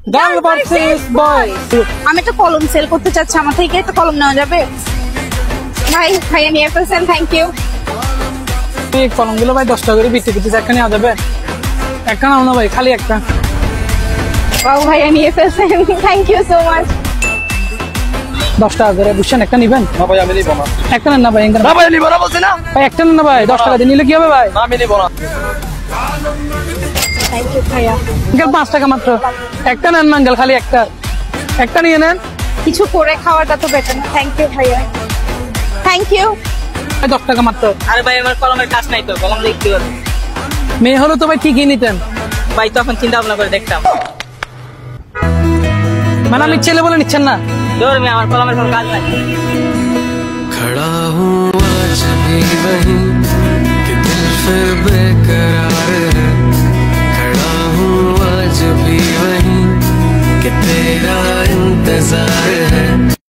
Girl versus বয়। আমি একটা কলম সেল করতে চাচ্ছি, আমার থেকে একটা কলম নেওয়া যাবে? ভাইয়া নিয়ে ফেলছেন, থ্যাংক ইউ। এই কলমগুলো ভাই 10 টাকা করে বিক্রি করতেছে, একটা নেওয়া যাবে? একটা নাও না ভাই, খালি একটা। ভাইয়া নিয়ে ফেলছেন, থ্যাংক ইউ সো মাচ। 10 টাকা করে বুঝছেন, একটা নিবেন? না ভাই আমি নিব না। একটা নেন না ভাই। না ভাই নিব না বলছি না ভাই একটা নেন না ভাই, 10 টাকা দিয়ে নিলে কি হবে ভাই? না আমি নিব না। থ্যাংক ইউ ভাইয়া। 5 টাকা মাত্র, একটা নেন না আঙ্কেল, খালি একটা নিয়ে নেন। কিছু করে খাওয়াটা তো বেটার না। থ্যাংক ইউ ভাইয়া, থ্যাংক ইউ। 10 টাকা মাত্র। আরে ভাই আমার কলমের কাজ নাই তো, কলম দেখতে পারবো। মেয়ে হলো তো ভাই ঠিকই নিতেন ভাই তখন চিন্তা ভাবনা করে দেখতাম। মানে আমি ছেলে বলে নিচ্ছেন না? ধর আমি, আমার কলমের কোনো কাজ নাই। खड़ा हूँ आज भी वहीं कि दिल फिर बेकरार है। खड़ा हूँ आज भी वहीं कि तेरा इंतजार है।